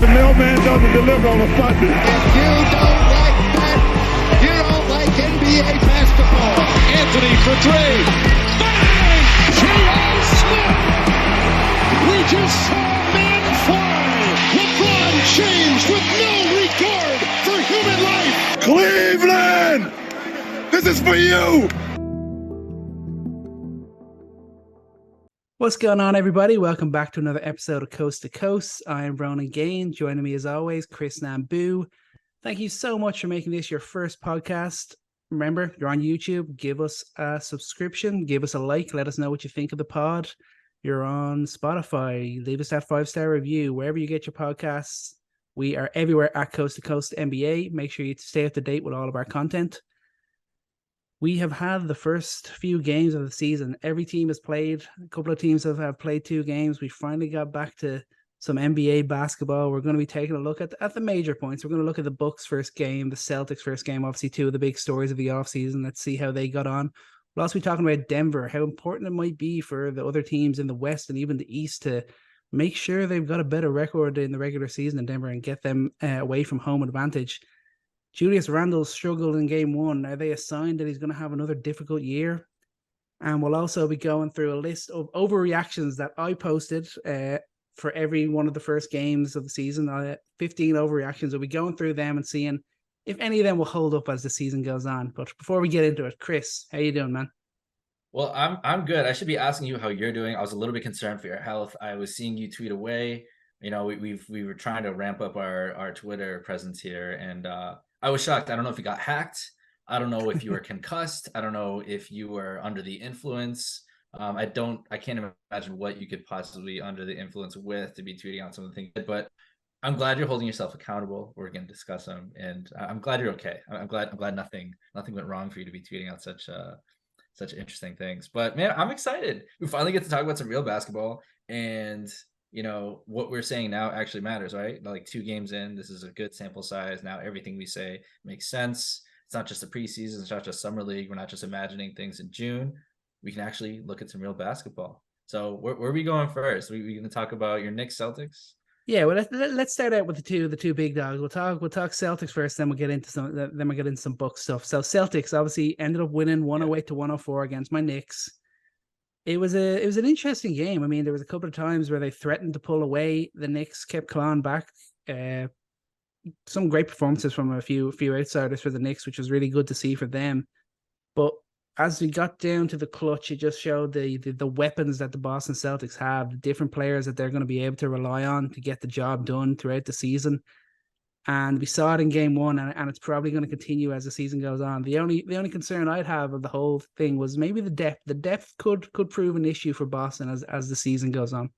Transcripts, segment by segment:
The mailman doesn't deliver on a Sunday. If you don't like that, you don't like NBA basketball. Anthony for three. Bang! J.R. Smith! We just saw men fly. LeBron James with no regard for human life. Cleveland! This is for you! What's going on, everybody? Welcome back to another episode of Coast to Coast. I am Ronan Gaine. Joining me as always, Chris Nambu. Thank you so much for making this your first podcast. Remember, you're on YouTube. Give us a subscription. Give us a like. Let us know what you think of the pod. You're on Spotify. Leave us that 5-star review. Wherever you get your podcasts, we are everywhere at Coast to Coast NBA. Make sure you stay up to date with all of our content. We have had the first few games of the season. Every team has played. A couple of teams have played 2 games. We finally got back to some NBA basketball. We're going to be taking a look at the major points. We're going to look at the Bucks' first game, the Celtics' first game, obviously 2 of the big stories of the offseason. Let's see how they got on. We'll also be talking about Denver, how important it might be for the other teams in the West and even the East to make sure they've got a better record in the regular season in Denver and get them away from home advantage. Julius Randle struggled in game 1. Are they a sign that he's going to have another difficult year? And we'll also be going through a list of overreactions that I posted for every one of the first games of the season. 15 overreactions. We'll be going through them and seeing if any of them will hold up as the season goes on. But before we get into it, Chris, how you doing, man? Well, I'm good. I should be asking you how you're doing. I was a little bit concerned for your health. I was seeing you tweet away. You know, we were trying to ramp up our Twitter presence here, and I was shocked. I don't know if you got hacked. I don't know if you were concussed. I don't know if you were under the influence. I can't imagine what you could possibly be under the influence with to be tweeting out some of the things. But I'm glad you're holding yourself accountable. We're going to discuss them, and I'm glad you're okay. I'm glad nothing went wrong for you to be tweeting out such interesting things. But man, I'm excited. We finally get to talk about some real basketball, and you know, what we're saying now actually matters, right? Like 2 games in, this is a good sample size. Now everything we say makes sense. It's not just the preseason. It's not just summer league. We're not just imagining things in June. We can actually look at some real basketball. So where are we going first? We going to talk about your Knicks Celtics? Yeah, well, let's start out with the two big dogs. We'll talk Celtics first, then we'll get into some Bucks stuff. So Celtics obviously ended up winning 108 to 104 against my Knicks. It was an interesting game. I mean, there was a couple of times where they threatened to pull away. The Knicks kept clawing back. Some great performances from a few outsiders for the Knicks, which was really good to see for them. But as we got down to the clutch, it just showed the weapons that the Boston Celtics have, the different players that they're going to be able to rely on to get the job done throughout the season. And we saw it in game 1, and it's probably going to continue as the season goes on. The only concern I'd have of the whole thing was maybe the depth. The depth could prove an issue for Boston as the season goes on.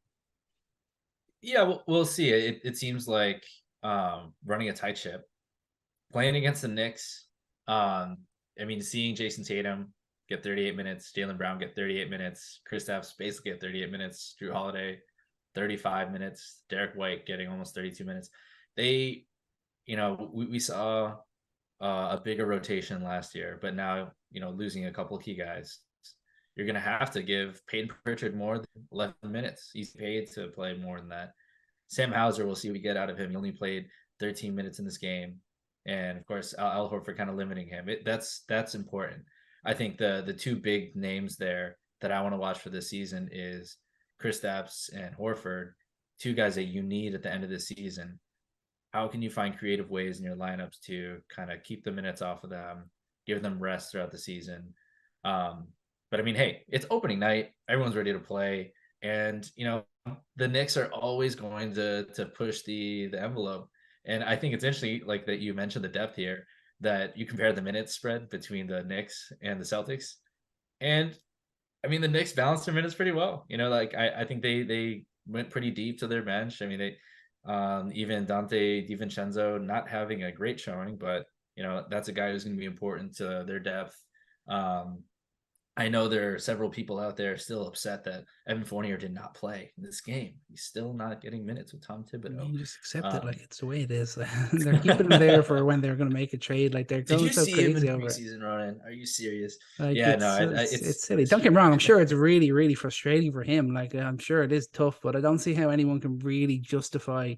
Yeah, we'll see. It seems like running a tight ship, playing against the Knicks. I mean, seeing Jason Tatum get 38 minutes, Jaylen Brown get 38 minutes, Kristaps basically get 38 minutes, Drew Holiday 35 minutes, Derek White getting almost 32 minutes. You know, we saw a bigger rotation last year, but now, you know, losing a couple of key guys, you're going to have to give Peyton Pritchard more than 11 minutes. He's paid to play more than that. Sam Hauser, we'll see what we get out of him. He only played 13 minutes in this game. And of course, Al Horford kind of limiting him. That's important. I think the 2 big names there that I want to watch for this season is Kristaps and Horford, 2 guys that you need at the end of the season. How can you find creative ways in your lineups to kind of keep the minutes off of them, give them rest throughout the season? But I mean, hey, it's opening night. Everyone's ready to play. And, you know, the Knicks are always going to push the envelope. And I think it's interesting, like that you mentioned the depth here, that you compare the minutes spread between the Knicks and the Celtics. And I mean, the Knicks balanced their minutes pretty well. You know, like I think they went pretty deep to their bench. I mean, even Dante DiVincenzo not having a great showing, but you know, that's a guy who's going to be important to their depth. I know there are several people out there still upset that Evan Fournier did not play in this game. He's still not getting minutes with Tom Thibodeau. You just accept it like it's the way it is. They're keeping him there for when they're going to make a trade. Like they're going so crazy over it. Did you see him in preseason, Ronan? Are you serious? Like, yeah, it's silly. Don't get me wrong. I'm sure it's really, really frustrating for him. Like I'm sure it is tough, but I don't see how anyone can really justify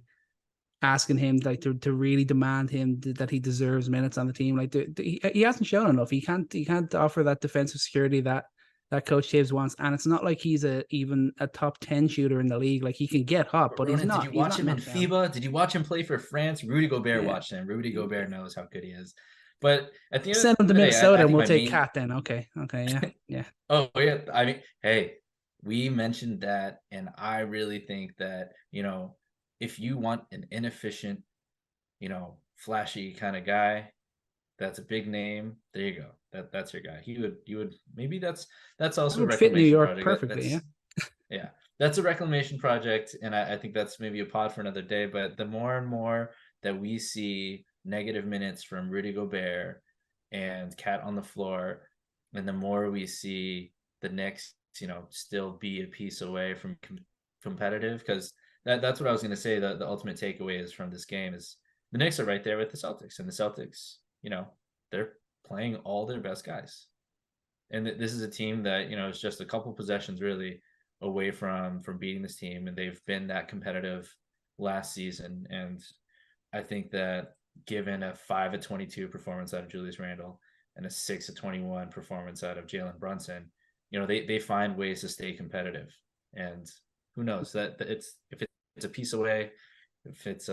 asking him like to really demand him that he deserves minutes on the team. Like he hasn't shown enough. He can't offer that defensive security that Coach Taves wants. And it's not like he's even a top 10 shooter in the league. Like he can get hot, but Ronan, he's not. did you watch him in knocked down. FIBA? Did you watch him play for France? Rudy Gobert watched him. Rudy Gobert knows how good he is. But at the end Send him of to the day, Minnesota I and think we'll take main... Cat then. Okay, yeah, yeah. Oh yeah, I mean, hey, we mentioned that, and I really think that, if you want an inefficient, flashy kind of guy, that's a big name. There you go. That's your guy. You would maybe that's also a Would fit New reclamation York project. perfectly. Yeah. Yeah, that's a reclamation project, and I think that's maybe a pod for another day. But the more and more that we see negative minutes from Rudy Gobert and Cat on the floor, and the more we see the Knicks, still be a piece away from competitive, because that's what I was going to say. The ultimate takeaway is from this game is the Knicks are right there with the Celtics, and the Celtics, they're playing all their best guys, and this is a team that is just a couple possessions really away from beating this team, and they've been that competitive last season. And I think that given a 5-22 performance out of Julius Randle and a 6-21 performance out of Jalen Brunson, they find ways to stay competitive. And who knows that if it's a piece away, if it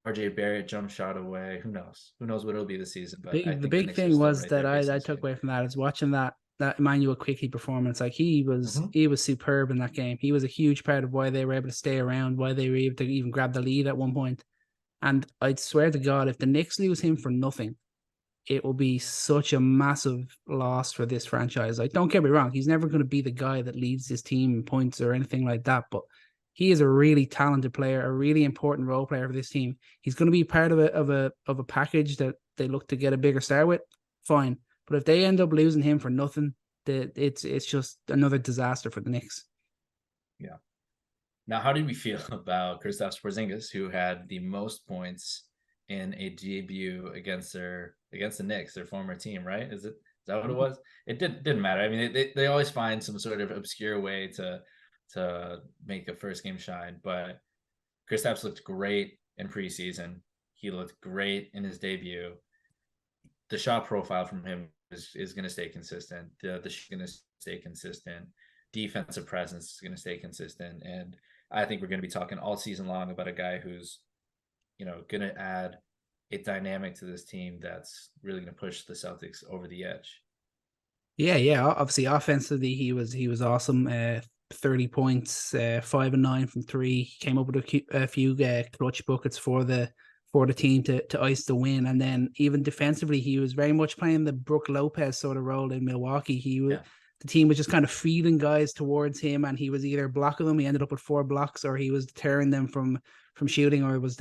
RJ Barrett jump shot away, who knows what it'll be this season. But I The think the big Knicks are thing still was right that there I took away from that is watching that Emmanuel Quickly performance. Like he was superb in that game. He was a huge part of why they were able to stay around, why they were able to even grab the lead at one point. And I'd swear to God, if the Knicks lose him for nothing, it will be such a massive loss for this franchise. Like, don't get me wrong, he's never going to be the guy that leads his team in points or anything like that, but he is a really talented player, a really important role player for this team. He's going to be part of a package that they look to get a bigger star with. Fine, but if they end up losing him for nothing, it's just another disaster for the Knicks. Yeah. Now, how did we feel about Kristaps Porzingis, who had the most points in a debut against the Knicks, their former team? Right? Is that what it was? It didn't matter. I mean, they always find some sort of obscure way to make a first game shine. But Kristaps looked great in preseason. He looked great in his debut. The shot profile from him is going to stay consistent. The shot is going to stay consistent. Defensive presence is going to stay consistent. And I think we're going to be talking all season long about a guy who's, going to add a dynamic to this team that's really going to push the Celtics over the edge. Yeah. Obviously, offensively, he was awesome. 30 points, 5 and 9 from 3. He came up with a few clutch buckets for the team to ice the win. And then even defensively, he was very much playing the Brook Lopez sort of role in Milwaukee. The team was just kind of feeding guys towards him, and he was either blocking them. He ended up with 4 blocks, or he was deterring them from shooting, or was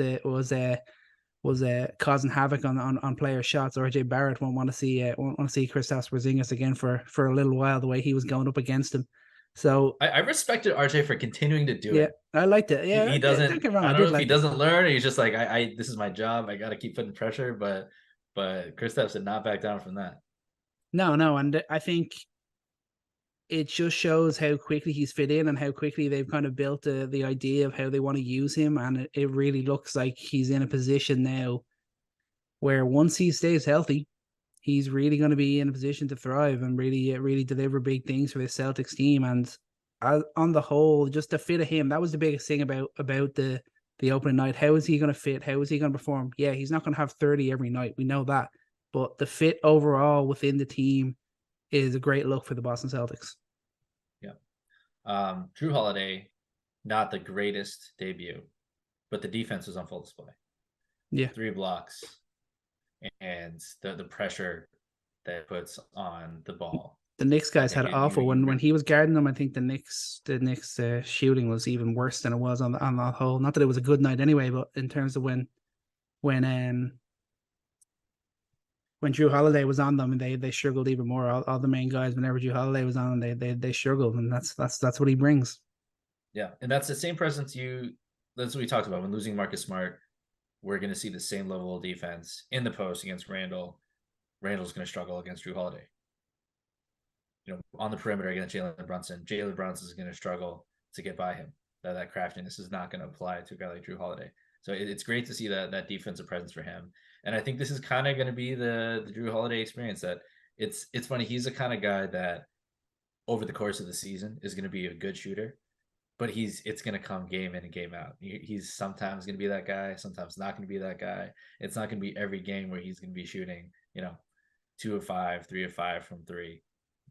causing havoc on player shots. RJ Barrett won't want to see Kristaps Porzingis again for a little while, the way he was going up against him. So I respected RJ for continuing to do it. I liked it. Yeah, he doesn't. Don't get me wrong, I don't know if like he doesn't learn. Or he's just like, this is my job. I got to keep putting pressure. But Kristaps did not back down from that. No, and I think it just shows how quickly he's fit in and how quickly they've kind of built the idea of how they want to use him. And it really looks like he's in a position now where once he stays healthy, he's really going to be in a position to thrive and really deliver big things for the Celtics team. And on the whole, just the fit of him, that was the biggest thing about the opening night. How is he going to fit? How is he going to perform? Yeah, he's not going to have 30 every night. We know that. But the fit overall within the team is a great look for the Boston Celtics. Yeah. Jrue Holiday, not the greatest debut, but the defense was on full display. Yeah. 3 blocks and the pressure that it puts on the ball. The Knicks guys had awful when he was guarding them. I think the Knicks shooting was even worse than it was on the whole. Not that it was a good night anyway, but in terms of when Jrue Holiday was on them, they struggled even more. All the main guys, whenever Jrue Holiday was on them, they struggled, and that's what he brings. Yeah, and that's the same presence that's what we talked about when losing Marcus Smart. We're going to see the same level of defense in the post against Randle. Randle's going to struggle against Jrue Holiday. On the perimeter against Jalen Brunson. Jalen Brunson is going to struggle to get by him. That craftiness is not going to apply to a guy like Jrue Holiday. So it's great to see that defensive presence for him. And I think this is kind of going to be the Drew Holiday experience. That it's funny. He's the kind of guy that over the course of the season is going to be a good shooter, but it's going to come game in and game out. He's sometimes going to be that guy, sometimes not going to be that guy. It's not going to be every game where he's going to be shooting, 2 of 5, 3 of 5 from 3.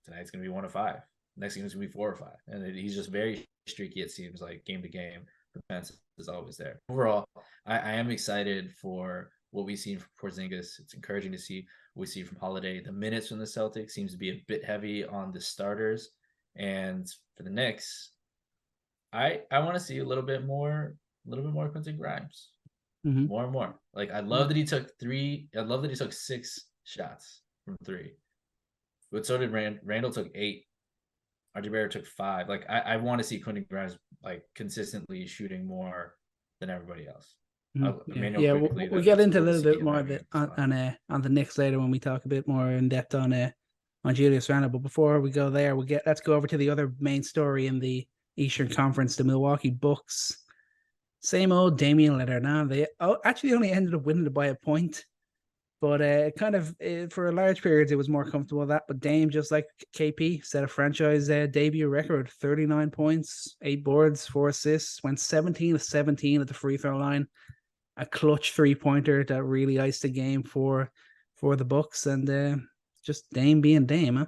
Tonight's going to be 1 of 5. Next game is going to be 4 or 5. And he's just very streaky, it seems like, game to game. The defense is always there. Overall, I am excited for what we've seen from Porzingis. It's encouraging to see what we see from Holiday. The minutes from the Celtics seems to be a bit heavy on the starters. And for the Knicks, I want to see a little bit more Quentin Grimes. Mm-hmm. More and more. Like, I love that he took 6 shots from 3. But so did Randall took 8. RJ Barrett took 5. Like, I want to see Quentin Grimes like consistently shooting more than everybody else. Mm-hmm. We'll get into a little bit more of it on the Knicks later when we talk a bit more in depth on Julius Randle. But before we go there, let's go over to the other main story in the Eastern Conference, the Milwaukee Bucks. Same old Damian Lillard. Now they actually only ended up winning it by a point, but for a large period it was more comfortable that. But Dame, just like KP, set a franchise debut record: 39 points, 8 boards, 4 assists, went 17 of 17 at the free throw line, a clutch 3-pointer that really iced the game for the Bucks, and just Dame being Dame, huh?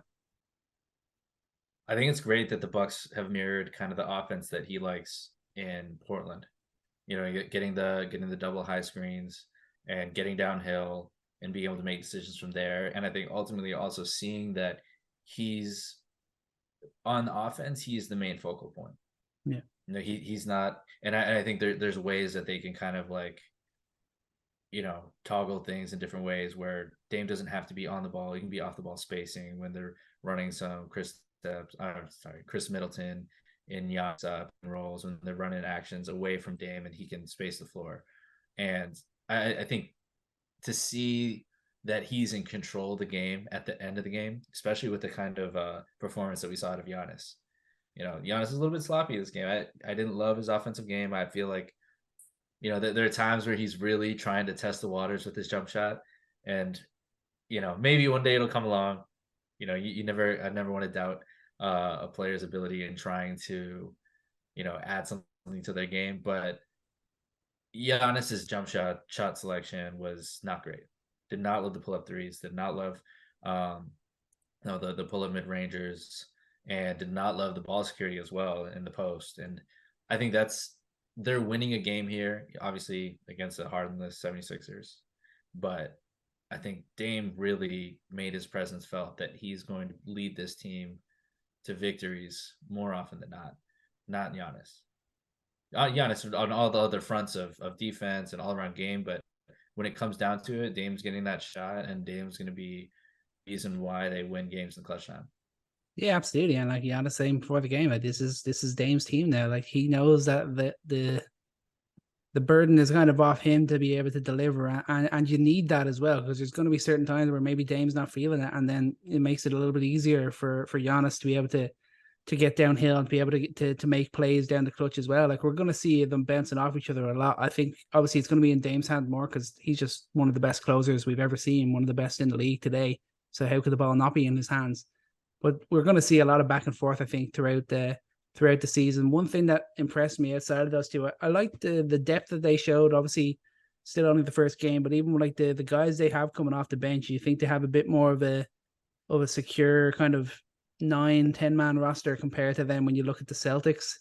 I think it's great that the Bucks have mirrored kind of the offense that he likes in Portland. Getting the double high screens and getting downhill and being able to make decisions from there. And I think ultimately also seeing that he's on offense, he's the main focal point. Yeah. He's not, and I think there's ways that they can kind of like, toggle things in different ways where Dame doesn't have to be on the ball. He can be off the ball spacing when they're running some Chris Middleton in Giannis rolls, when they're running actions away from Dame and he can space the floor. And I think to see that he's in control of the game at the end of the game, especially with the kind of performance that we saw out of Giannis. Giannis is a little bit sloppy this game. I didn't love his offensive game. I feel like, there are times where he's really trying to test the waters with his jump shot. And, maybe one day it'll come along. I never want to doubt a player's ability in trying to, add something to their game. But Giannis's jump shot selection was not great. Did not love the pull-up threes. Did not love the pull-up mid-rangers, and did not love the ball security as well in the post. And I think they're winning a game here, obviously against the hardenless 76ers. But I think Dame really made his presence felt, that he's going to lead this team to victories more often than not Giannis. Giannis on all the other fronts of defense and all around game, but when it comes down to it, Dame's getting that shot, and Dame's going to be the reason why they win games in clutch time. Yeah, absolutely. And like Giannis saying before the game, like this is Dame's team now. Like, he knows that the burden is kind of off him to be able to deliver, and you need that as well, because there's going to be certain times where maybe Dame's not feeling it, and then it makes it a little bit easier for Giannis to be able to get downhill and to be able to make plays down the clutch as well. Like, we're going to see them bouncing off each other a lot. I think obviously it's going to be in Dame's hand more because he's just one of the best closers we've ever seen, one of the best in the league today. So how could the ball not be in his hands? But we're going to see a lot of back and forth, I think, throughout the season. One thing that impressed me outside of those two, I liked the depth that they showed. Obviously, still only the first game, but even like the guys they have coming off the bench, you think they have a bit more of a secure kind of 9-10 man roster compared to them when you look at the Celtics.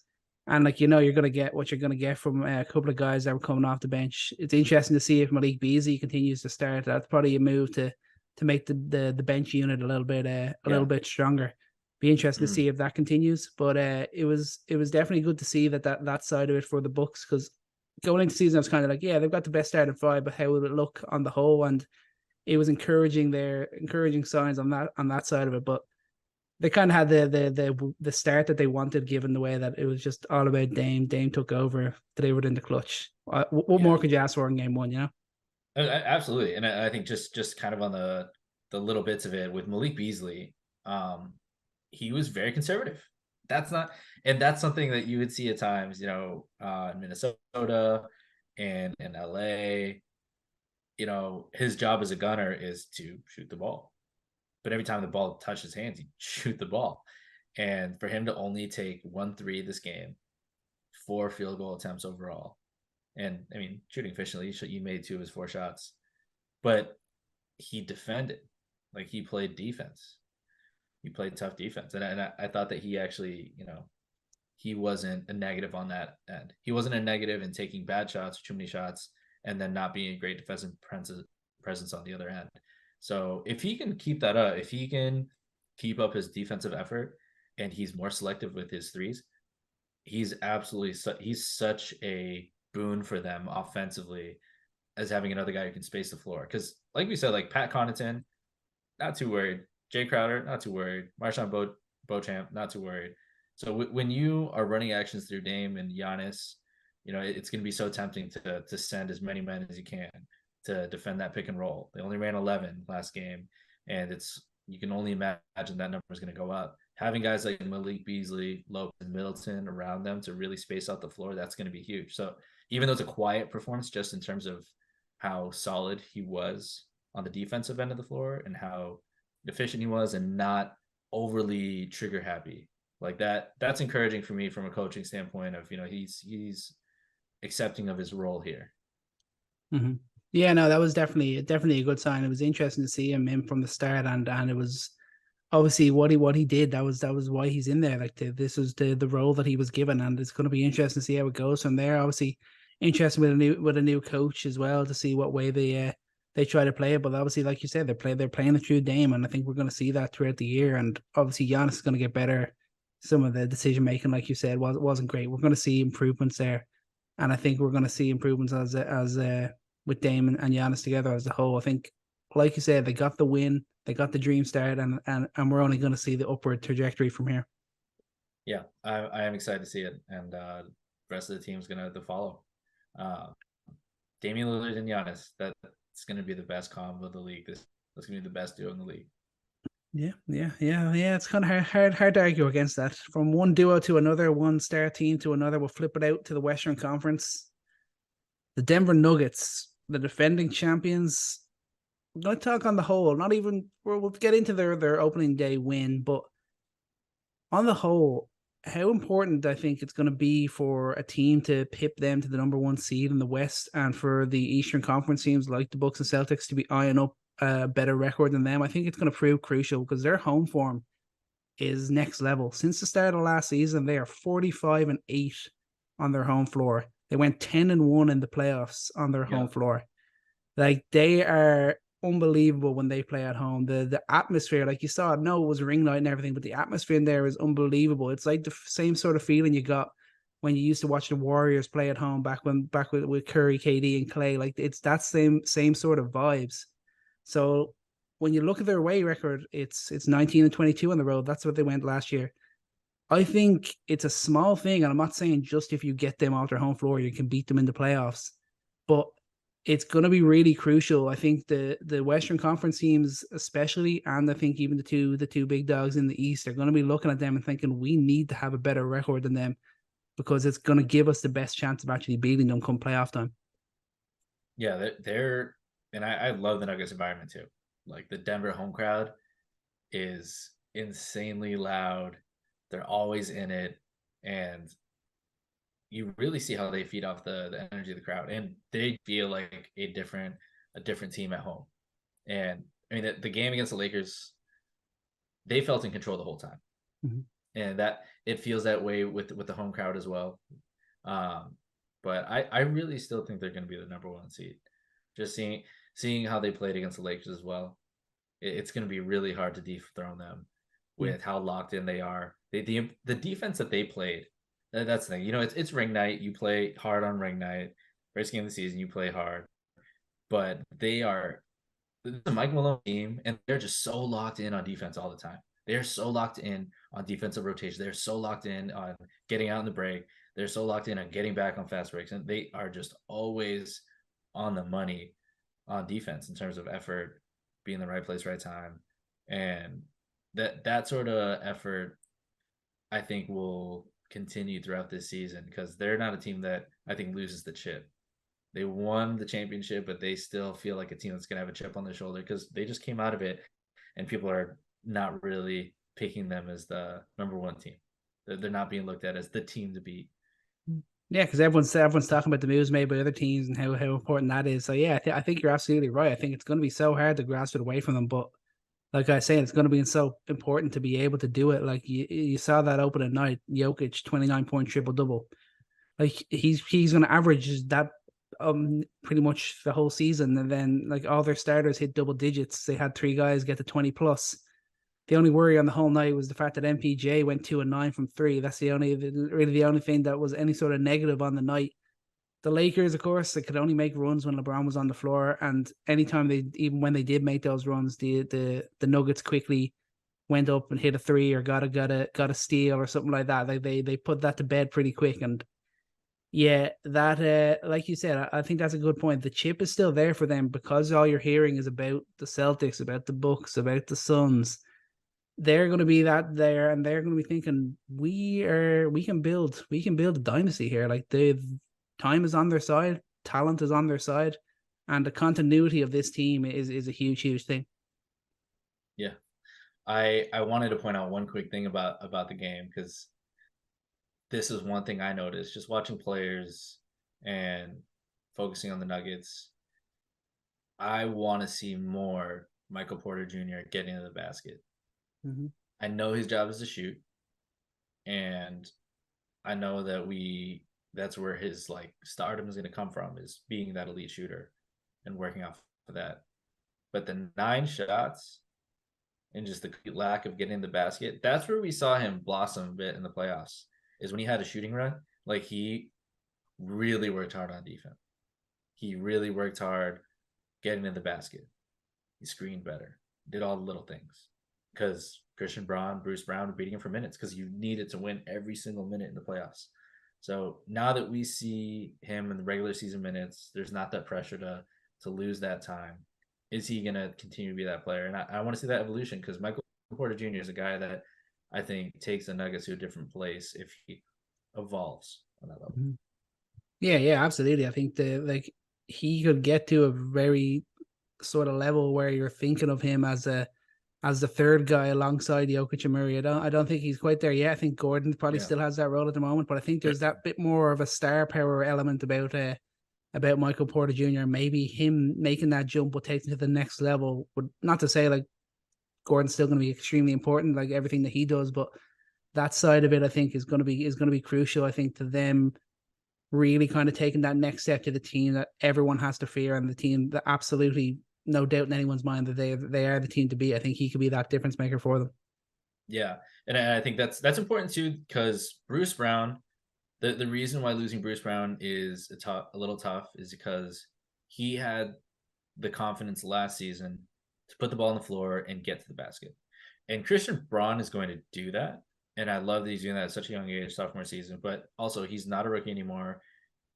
And like, you're going to get what you're going to get from a couple of guys that were coming off the bench. It's interesting to see if Malik Beasley continues to start. That's probably a move to make the bench unit a little bit stronger. Be interesting to see if that continues. But it was definitely good to see that side of it for the Bucks, because going into the season I was kind of like, yeah, they've got the best starting 5, but how will it look on the whole? And it was encouraging signs on that side of it. But they kind of had the start that they wanted, given the way that it was just all about Dame. Dame took over, delivered in the clutch. What more could you ask for in game one? Absolutely. And I think just kind of on the little bits of it with Malik Beasley, he was very conservative. That's something that you would see at times, in Minnesota, And in LA, his job as a gunner is to shoot the ball. But every time the ball touches his hands, he shoot the ball. And for him to only take 1 3 this game, 4 field goal attempts overall. And I mean, shooting efficiently, he made 2 of his 4 shots. But he defended. Like, he played defense. He played tough defense. And I thought that he actually, he wasn't a negative on that end. He wasn't a negative in taking bad shots, too many shots, and then not being a great defensive presence on the other end. So if he can keep that up, if he can keep up his defensive effort and he's more selective with his threes, he's such a boon for them offensively as having another guy who can space the floor. Because like we said, like Pat Connaughton, not too worried. Jay Crowder, not too worried. Marshawn Beauchamp, not too worried. So when you are running actions through Dame and Giannis, it's going to be so tempting to send as many men as you can to defend that pick and roll. They only ran 11 last game, and you can only imagine that number is going to go up. Having guys like Malik Beasley, Lopez, Middleton around them to really space out the floor, that's going to be huge. So even though it's a quiet performance, just in terms of how solid he was on the defensive end of the floor and how efficient he was and not overly trigger happy, like that's encouraging for me from a coaching standpoint of, he's accepting of his role here. Mm-hmm. Yeah, no, that was definitely a good sign. It was interesting to see him in from the start, and it was obviously what he did. That was why he's in there. Like this was the role that he was given, and it's going to be interesting to see how it goes from there. Obviously, interesting with a new coach as well to see what way they try to play it. But obviously, like you said, they're playing the true Dame, and I think we're going to see that throughout the year. And obviously, Giannis is going to get better. Some of the decision making, like you said, wasn't great. We're going to see improvements there, and I think we're going to see improvements as with Dame and Giannis together as a whole. I think, like you said, they got the win, they got the dream start, and we're only going to see the upward trajectory from here. Yeah, I am excited to see it, and the rest of the team is going to follow. Damian Lillard and Giannis, that's going to be the best combo of the league. That's going to be the best duo in the league. Yeah. It's kind of hard to argue against that. From one duo to another, one star team to another, we'll flip it out to the Western Conference. The Denver Nuggets, the defending champions. I'm going to talk on the whole. Not even we'll get into their opening day win, but on the whole, how important I think it's going to be for a team to pip them to the number 1 seed in the West, and for the Eastern Conference teams like the Bucks and Celtics to be eyeing up a better record than them. I think it's going to prove crucial because their home form is next level. Since the start of last season, they are 45-8 on their home floor. They went 10-1 in the playoffs on their home floor. Like, they are unbelievable when they play at home. The atmosphere, like you saw, it was a ring night and everything, but the atmosphere in there is unbelievable. It's like the same sort of feeling you got when you used to watch the Warriors play at home back with Curry, KD, and Clay. Like, it's that same sort of vibes. So when you look at their away record, it's 19-22 on the road. That's what they went last year. I think it's a small thing, and I'm not saying just if you get them off their home floor, you can beat them in the playoffs, but it's going to be really crucial. I think the Western Conference teams especially, and I think even the two big dogs in the East are going to be looking at them and thinking we need to have a better record than them, because it's going to give us the best chance of actually beating them come playoff time. Yeah, they're and I love the Nuggets environment too. Like, the Denver home crowd is insanely loud. They're always in it, and you really see how they feed off the energy of the crowd, and they feel like a different team at home. And I mean, the game against the Lakers, they felt in control the whole time, and that it feels that way with the home crowd as well. But I really still think they're going to be the number 1 seed. Just seeing how they played against the Lakers as well, it's going to be really hard to dethrone them with how locked in they are. The defense that they played, that's the thing. It's ring night. You play hard on ring night. First game of the season, you play hard. But they are the Mike Malone team, and they're just so locked in on defense all the time. They're so locked in on defensive rotation. They're so locked in on getting out in the break. They're so locked in on getting back on fast breaks. And they are just always on the money on defense in terms of effort, being in the right place, right time. And that sort of effort, I think, will continue throughout this season, because they're not a team that I think loses the chip. They won the championship, but they still feel like a team that's going to have a chip on their shoulder because they just came out of it, and people are not really picking them as the number one team. They're not being looked at as the team to beat. Yeah, because everyone's talking about the moves made by other teams and how important that is. So yeah, I think you're absolutely right. I think it's going to be so hard to grasp it away from them, but like I say, it's going to be so important to be able to do it. Like you saw that opening night, Jokic 29-point triple double. Like he's going to average that pretty much the whole season, and then like all their starters hit double digits. They had 3 guys get to 20 plus. The only worry on the whole night was the fact that MPJ went 2 and 9 from 3. That's the only thing that was any sort of negative on the night. The Lakers, of course, they could only make runs when LeBron was on the floor, and anytime even when they did make those runs, the Nuggets quickly went up and hit a 3 or got a steal or something like that. Like they put that to bed pretty quick. And yeah, that like you said, I think that's a good point. The chip is still there for them because all you're hearing is about the Celtics, about the Bucks, about the Suns. They're going to be that there, and they're going to be thinking we can build a dynasty here. Like the time is on their side, talent is on their side, and the continuity of this team is a huge thing. Yeah, I wanted to point out one quick thing about the game, because this is one thing I noticed just watching players and focusing on the Nuggets. I want to see more Michael Porter Jr. getting into the basket. Mm-hmm. I know his job is to shoot, and I know that that's where his like stardom is going to come from, is being that elite shooter and working off of that. But the 9 shots and just the lack of getting in the basket, that's where we saw him blossom a bit in the playoffs, is when he had a shooting run. Like he really worked hard on defense. He really worked hard getting in the basket. He screened better, did all the little things. Because Bruce Brown were beating him for minutes because you needed to win every single minute in the playoffs. So now that we see him in the regular season minutes, there's not that pressure to lose that time. Is he going to continue to be that player? And I want to see that evolution, because Michael Porter Jr. is a guy that I think takes the Nuggets to a different place if he evolves on that level. Yeah, absolutely. I think he could get to a very sort of level where you're thinking of him as the third guy alongside Jokic and Murray. I don't think he's quite there yet. I think Gordon probably still has that role at the moment, but I think there's that bit more of a star power element about Michael Porter Jr. Maybe him making that jump will take him to the next level. But not to say like Gordon's still going to be extremely important, like everything that he does, but that side of it I think is going to be crucial. I think to them really kind of taking that next step to the team that everyone has to fear, and the team that absolutely no doubt in anyone's mind that they are the team to beat. I think he could be that difference maker for them. Yeah, and I think that's important too, because Bruce Brown, the reason why losing Bruce Brown is a little tough is because he had the confidence last season to put the ball on the floor and get to the basket. And Christian Braun is going to do that. And I love that he's doing that at such a young age, sophomore season, but also he's not a rookie anymore.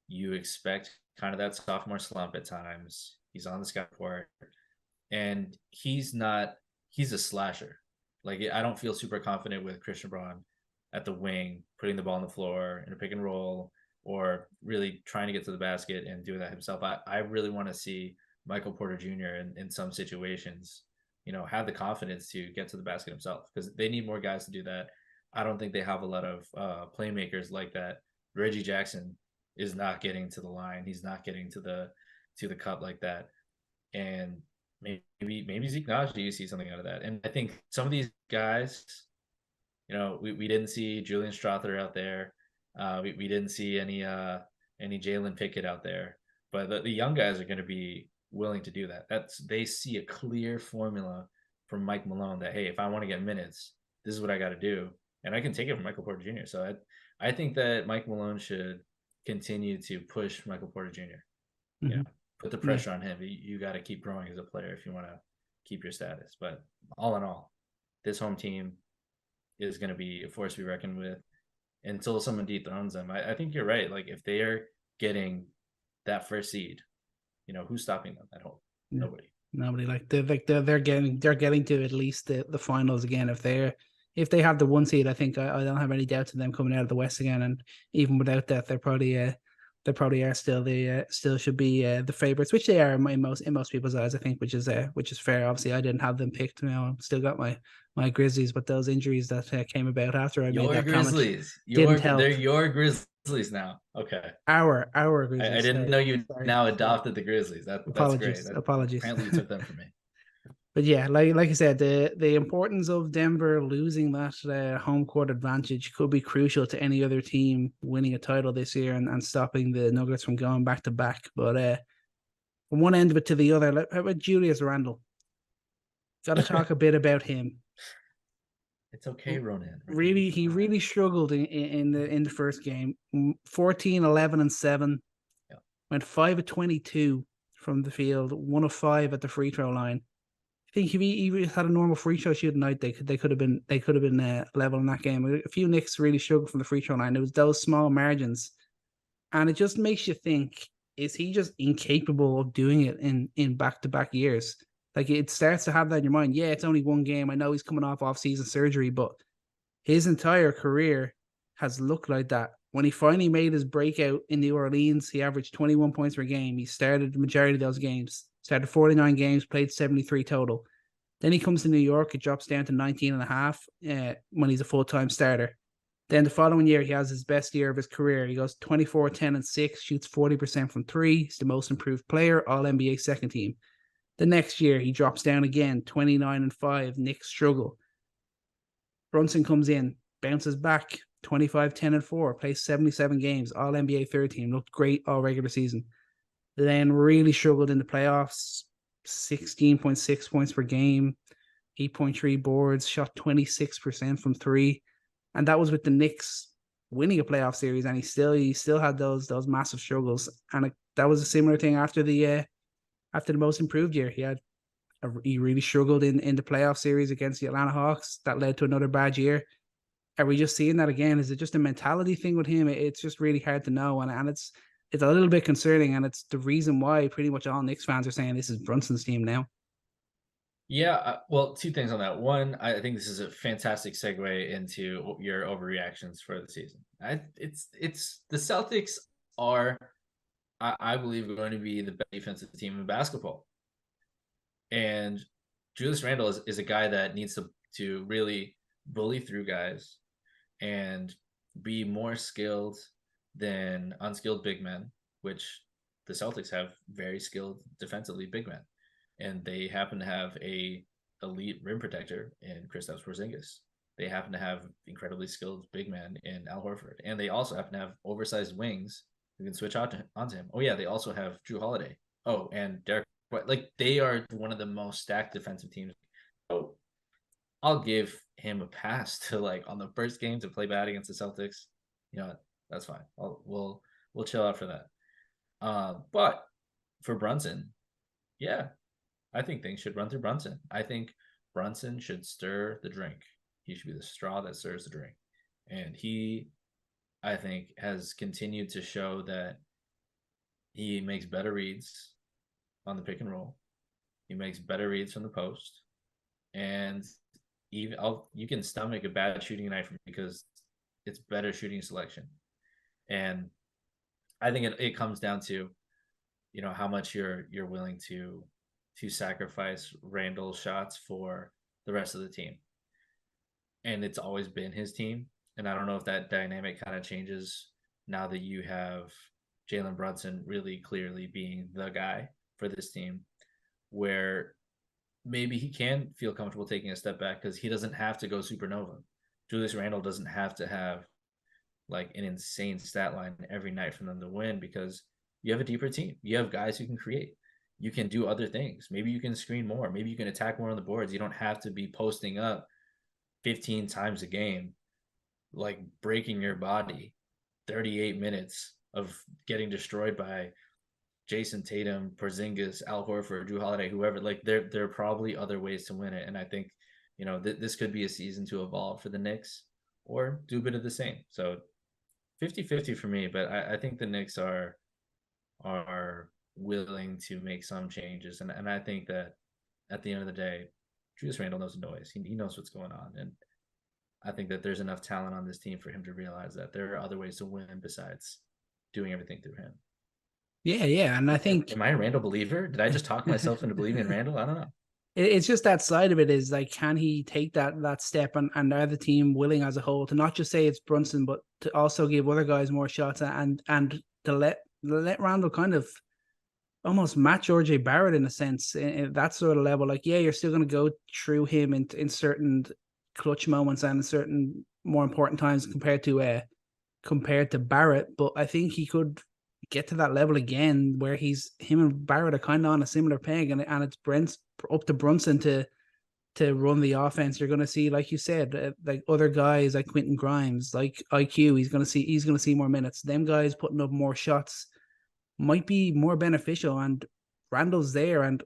You expect kind of that sophomore slump at times. He's on the scout report, and he's a slasher. Like, I don't feel super confident with Christian Braun at the wing, putting the ball on the floor in a pick and roll, or really trying to get to the basket and doing that himself. I really want to see Michael Porter Jr. in some situations, have the confidence to get to the basket himself, because they need more guys to do that. I don't think they have a lot of playmakers like that. Reggie Jackson is not getting to the line. He's not getting to the cup like that. And maybe Zeke Nnaji, you see something out of that. And I think some of these guys, we didn't see Julian Strawther out there. We didn't see any Jalen Pickett out there. But the young guys are going to be willing to do that. They see a clear formula from Mike Malone that, hey, if I want to get minutes, this is what I got to do. And I can take it from Michael Porter Jr. So I think that Mike Malone should continue to push Michael Porter Jr. Mm-hmm. Put the pressure on him. You got to keep growing as a player if you want to keep your status. But all in all, this home team is going to be a force to be reckoned with until someone dethrones them. I think you're right. Like, if they are getting that first seed, who's stopping them at home? Nobody. Like they're getting to at least the finals again. If they have the 1 seed, I think I don't have any doubts in them coming out of the West again. And even without that, they're probably they probably are still still should be the favorites, which they are in most people's eyes, I think, which is fair. Obviously, I didn't have them picked. Still got my Grizzlies, but those injuries that came about after I made that Grizzlies. comment didn't help. They're your Grizzlies now. Okay. Our Grizzlies. I didn't know you now adopted the Grizzlies. That's great. Apologies. Apparently, you took them from me. But yeah, like I said, the importance of Denver losing that home court advantage could be crucial to any other team winning a title this year and stopping the Nuggets from going back to back. But from one end of it to the other, how about Julius Randle? Got to talk a bit about him. It's okay, Ronan. He really struggled in the first game. 14, 11, and 7. Yeah. Went 5 of 22 from the field, 1 of 5 at the free throw line. I think if he had a normal free throw shooting night, they could have been level in that game. A few Knicks really struggled from the free throw line. It was those small margins, and it just makes you think: is he just incapable of doing it in back-to-back years? Like, it starts to have that in your mind. Yeah, it's only one game. I know he's coming off season surgery, but his entire career has looked like that. When he finally made his breakout in New Orleans, he averaged 21 points per game. He started the majority of those games. Started 49 games, played 73 total. Then he comes to New York. It drops down to 19 and a half when he's a full-time starter. Then the following year, he has his best year of his career. He goes 24, 10, and 6, shoots 40% from 3. He's the most improved player, All-NBA second team. The next year, he drops down again, 29 and 5. Knicks struggle. Brunson comes in, bounces back, 25, 10, and 4, plays 77 games, All-NBA third team, looked great all regular season. Then really struggled in the playoffs, 16.6 points per game, 8.3 boards, shot 26% from 3. And that was with the Knicks winning a playoff series, and he still had those massive struggles. And that was a similar thing after the most improved year. He really struggled in the playoff series against the Atlanta Hawks. That led to another bad year. Are we just seeing that again? Is it just a mentality thing with him? It's just really hard to know, and it's a little bit concerning, and it's the reason why pretty much all Knicks fans are saying this is Brunson's team now. Yeah, well, two things on that. One, I think this is a fantastic segue into your overreactions for the season. It's the Celtics are, I believe, going to be the best defensive team in basketball. And Julius Randle is a guy that needs to really bully through guys and be more skilled than unskilled big men, which the Celtics have very skilled defensively big men. And they happen to have a elite rim protector in Kristaps Porzingis. They happen to have incredibly skilled big men in Al Horford. And they also happen to have oversized wings who can switch onto him. Oh, yeah, they also have Drew Holiday. Oh, and Derek White. Like, they are one of the most stacked defensive teams. So I'll give him a pass to, like, on the first game to play bad against the Celtics. You know, that's fine. We'll chill out for that. But for Brunson, yeah, I think things should run through Brunson. I think Brunson should stir the drink. He should be the straw that stirs the drink. And he, I think, has continued to show that he makes better reads on the pick and roll. He makes better reads from the post. And even you can stomach a bad shooting night from because it's better shooting selection. And I think it comes down to, you know, how much you're willing to sacrifice Randle's shots for the rest of the team. And it's always been his team. And I don't know if that dynamic kind of changes now that you have Jalen Brunson really clearly being the guy for this team, where maybe he can feel comfortable taking a step back because he doesn't have to go supernova. Julius Randle doesn't have to have like an insane stat line every night for them to win because you have a deeper team. You have guys who can create. You can do other things. Maybe you can screen more. Maybe you can attack more on the boards. You don't have to be posting up 15 times a game, like breaking your body, 38 minutes of getting destroyed by Jason Tatum, Porzingis, Al Horford, Drew Holiday, whoever. Like there are probably other ways to win it. And I think, you know, this could be a season to evolve for the Knicks or do a bit of the same. So 50-50 for me, but I think the Knicks are willing to make some changes. And I think that at the end of the day, Julius Randle knows the noise. He knows what's going on. And I think that there's enough talent on this team for him to realize that there are other ways to win besides doing everything through him. Yeah, and I think am I a Randle believer? Did I just talk myself into believing in Randle? I don't know. it's just that side of it is like, can he take that step, and are the team willing as a whole to not just say it's Brunson, but to also give other guys more shots, and to let Randle kind of almost match RJ Barrett in a sense, in that sort of level. Like, yeah, you're still going to go through him in certain clutch moments and in certain more important times compared to Barrett, but I think he could get to that level again where him and Barrett are kind of on a similar peg, and it's Brent's up to Brunson to run the offense. You're going to see, like you said, like other guys like Quentin Grimes, like IQ. He's going to see more minutes. Them guys putting up more shots might be more beneficial, and Randle's there, and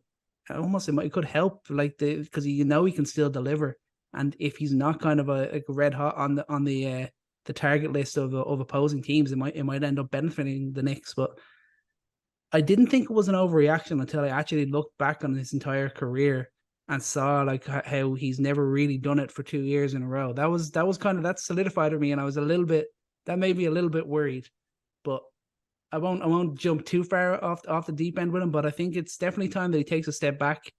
almost it could help, like because he can still deliver, and if he's not kind of a red hot on the target list of opposing teams, it might end up benefiting the Knicks. But I didn't think it was an overreaction until I actually looked back on his entire career and saw like how he's never really done it for 2 years in a row. That was kind of, that solidified for me, and I was that made me a little bit worried. But I won't jump too far off the deep end with him, but I think it's definitely time that he takes a step back,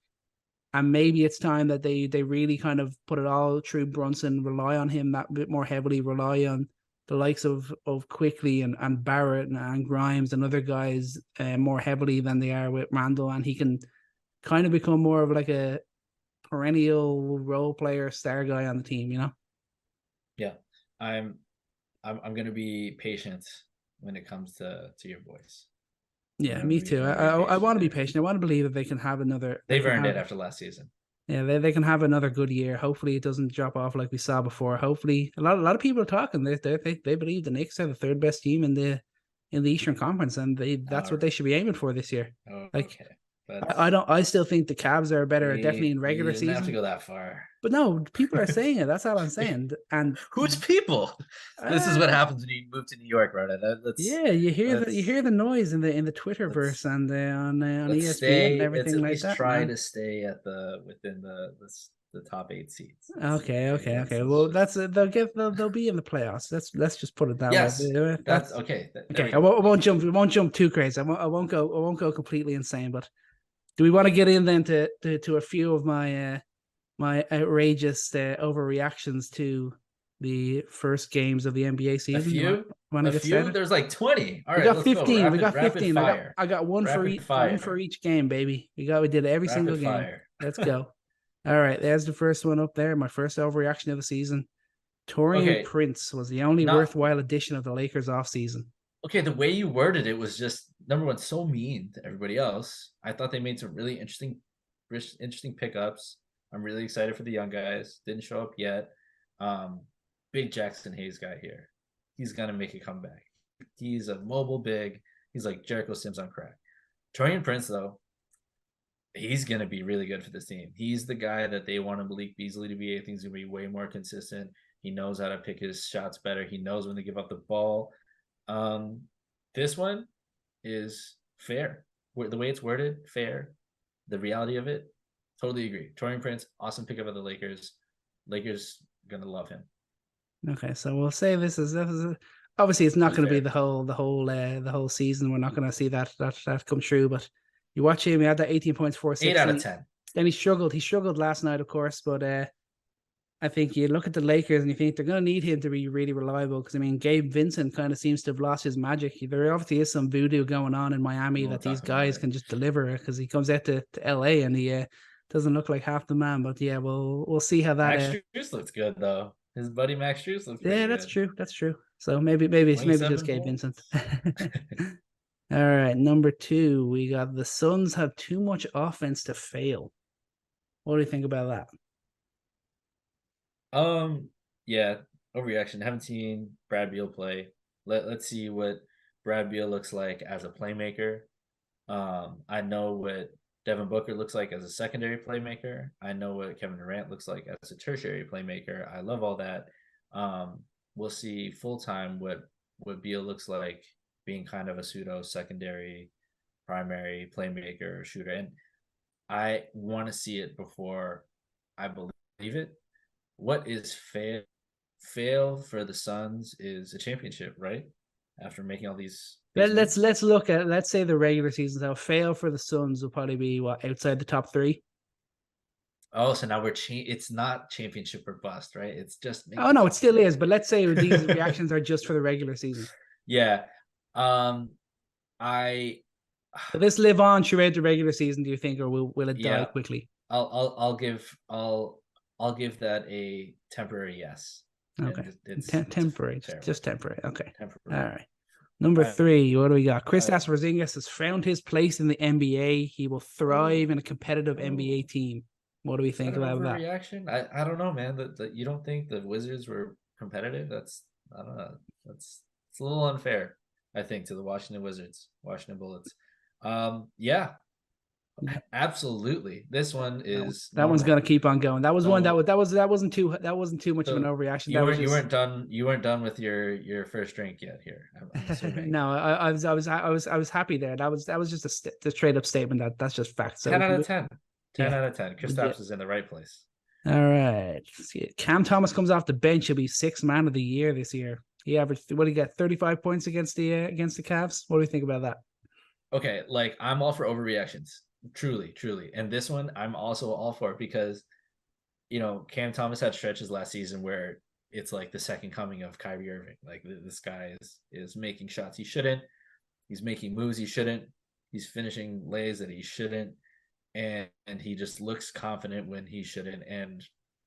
and maybe it's time that they really kind of put it all through Brunson, rely on him that bit more heavily, rely on the likes of Quickly and Barrett and Grimes and other guys more heavily than they are with Randle, and he can kind of become more of like a perennial role player, star guy on the team, Yeah, I'm going to be patient when it comes to your boys. Yeah, me too. I want to be patient. I want to believe that they can have another. They've earned it after last season. Yeah, they can have another good year. Hopefully, it doesn't drop off like we saw before. Hopefully, a lot of people are talking. They believe the Knicks are the third best team in the Eastern Conference, and that's what they should be aiming for this year. Okay. I still think the Cavs are better, definitely in regular season. You don't have to go that far. But no, people are saying it. That's all I'm saying. And who's people? This is what happens when you move to New York, right? You hear the noise in the Twitterverse and on ESPN and everything like that. Try to stay within the top 8 seats. Okay. Well, they'll be in the playoffs. Let's just put it that way. That's okay. Okay, I won't jump too crazy. I won't go completely insane. But do we want to get in then to a few of my my outrageous overreactions to the first games of the NBA season? A few? There's like 20. All right, we got 15. We got 15. I got one for each game, baby. We did every single game. Let's go. All right, there's the first one up there. My first overreaction of the season. Taurean Prince was the only worthwhile addition of the Lakers offseason. Okay, the way you worded it was just, number one, so mean to everybody else. I thought they made some really interesting pickups. I'm really excited for the young guys. Didn't show up yet. Big Jackson Hayes guy here. He's going to make a comeback. He's a mobile big. He's like Jericho Sims on crack. Taurean Prince, though, he's going to be really good for this team. He's the guy that they want Malik Beasley to be. I think he's going to be way more consistent. He knows how to pick his shots better. He knows when to give up the ball. This one is fair. The way it's worded, fair. The reality of it, totally agree. Taurean Prince, awesome pickup of the Lakers. Lakers going to love him. Okay, so we'll say this is obviously it's not going to be the whole season. We're not going to see that come true. But you watch him; he had that 18 points, 4 6. 8 out of 10. Then he struggled. He struggled last night, of course. But I think you look at the Lakers and you think they're going to need him to be really reliable. Because I mean, Gabe Vincent kind of seems to have lost his magic. There obviously is some voodoo going on in Miami that these guys can just deliver. Because he comes out to LA and he doesn't look like half the man. But yeah, we'll see how that. Max Strus looks good though. His buddy Max Strus looks good. That's true. That's true. So maybe just Gabe Vincent. All right, number 2, we got the Suns have too much offense to fail. What do you think about that? Yeah, overreaction. Haven't seen Brad Beal play. Let's see what Brad Beal looks like as a playmaker. I know what Devin Booker looks like as a secondary playmaker. I know what Kevin Durant looks like as a tertiary playmaker. I love all that. We'll see full-time what Beal looks like being kind of a pseudo secondary primary playmaker or shooter. And I want to see it before I believe it. What is fail for the Suns is a championship, right? After making all these Let's look at, let's say the regular season. So fail for the Suns will probably be what, outside the top 3. Oh, so now it's not championship or bust, right? It's just Oh no, it still is. But let's say these reactions are just for the regular season. Yeah. I Will this live on throughout the regular season, do you think, or will it die quickly? I'll give that a temporary yes. Okay. It's temporary. Just temporary. Okay. Temporary. All right. Number 3, what do we got? Kristaps Porzingis has found his place in the NBA. He will thrive in a competitive NBA team. What do we think about that? Overreaction? I don't know, man. That you don't think the Wizards were competitive? I don't know. It's a little unfair, I think, to the Washington Bullets. Yeah, absolutely. This one is that one's gonna keep on going. That was one that wasn't too much of an overreaction. You weren't done with your first drink yet here. I'm no, I was happy there. That was just a straight up statement that's just fact. So 10 out of 10. 10 out of 10. Kristaps is in the right place. All right. Cam Thomas comes off the bench. He'll be 6th man of the year this year. He averaged, what did he get, 35 points against the Cavs? What do you think about that? Okay, like I'm all for overreactions. Truly. And this one I'm also all for, because Cam Thomas had stretches last season where it's like the second coming of Kyrie Irving. Like this guy is making shots he shouldn't. He's making moves he shouldn't. He's finishing lays that he shouldn't. And he just looks confident when he shouldn't, and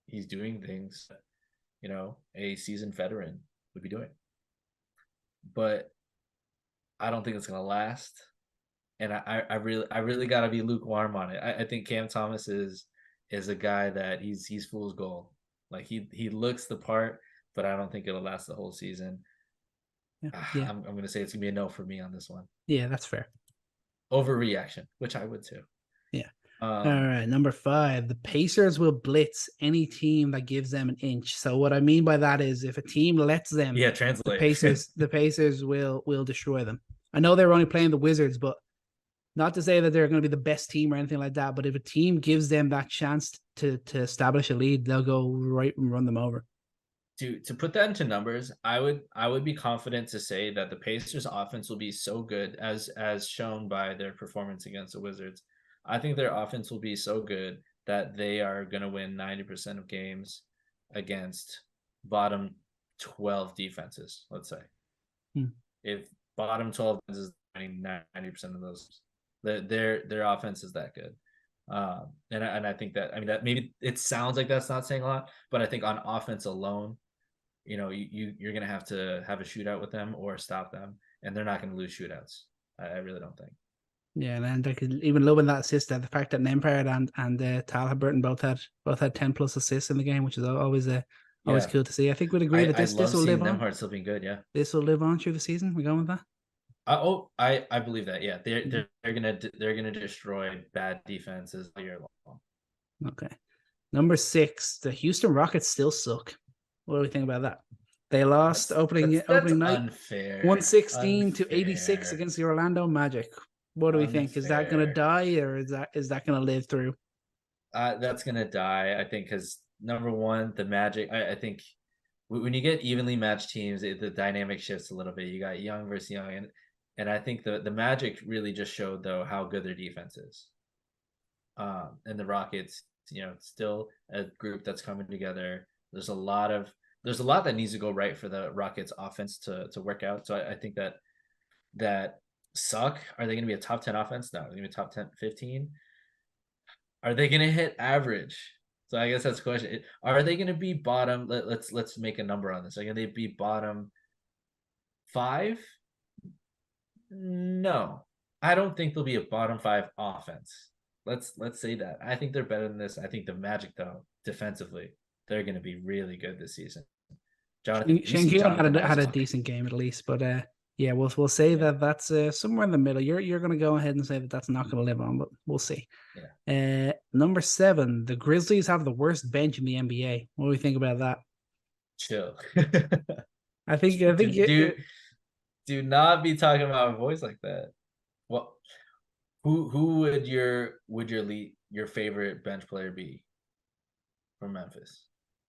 he's doing things a seasoned veteran would be doing. But I don't think it's gonna last, and I really gotta be lukewarm on it. I think Cam Thomas is a guy that he's fool's gold. Like he looks the part, but I don't think it'll last the whole season. Yeah. I'm gonna say it's gonna be a no for me on this one. Yeah, that's fair. Overreaction, which I would too. Yeah. All right. Number 5, the Pacers will blitz any team that gives them an inch. So what I mean by that is, if a team lets them, translate. The Pacers will destroy them. I know they're only playing the Wizards, but not to say that they're going to be the best team or anything like that. But if a team gives them that chance to establish a lead, they'll go right and run them over. To put that into numbers, I would be confident to say that the Pacers offense will be so good, as shown by their performance against the Wizards. I think their offense will be so good that they are going to win 90% of games against bottom 12 defenses, let's say. If bottom 12 is winning 90% of those, their offense is that good. And I think that maybe it sounds like that's not saying a lot, but I think on offense alone, you're going to have a shootout with them or stop them, and they're not going to lose shootouts. I really don't think. Yeah, and they could even loving that assist, the fact that Nembhard and Tal Halliburton both had 10 plus assists in the game, which is always cool to see. I think we'd agree that this will live on. Nembhard still being good, yeah. This will live on through the season. We're going with that. I believe that. Yeah, they're gonna destroy bad defenses all year long. Okay, number 6, the Houston Rockets still suck. What do we think about that? They lost opening night, unfair. 116 to 86 against the Orlando Magic. What do we think? Is that going to die, or is that going to live through? That's going to die, I think, because number one, the Magic. I think when you get evenly matched teams, the dynamic shifts a little bit. You got young versus young, and I think the Magic really just showed though how good their defense is. And the Rockets, still a group that's coming together. There's a lot that needs to go right for the Rockets offense to work out. So I think that suck. Are they going to be a top 10 offense? No. Are they going to be top 10, 15? Are they going to hit average? So I guess that's the question. Are they going to be bottom? Let's make a number on this. Are they be bottom 5? No, I don't think they'll be a bottom 5 offense. Let's say that. I think they're better than this. I think the Magic, though, defensively, they're going to be really good this season. Jonathan had a decent game at least, but yeah, we'll say that's somewhere in the middle. You're going to go ahead and say that that's not going to live on, but we'll see. Yeah. Number 7, the Grizzlies have the worst bench in the NBA. What do we think about that? Chill. I think do not be talking about a voice like that. Well, who would your favorite bench player be from Memphis?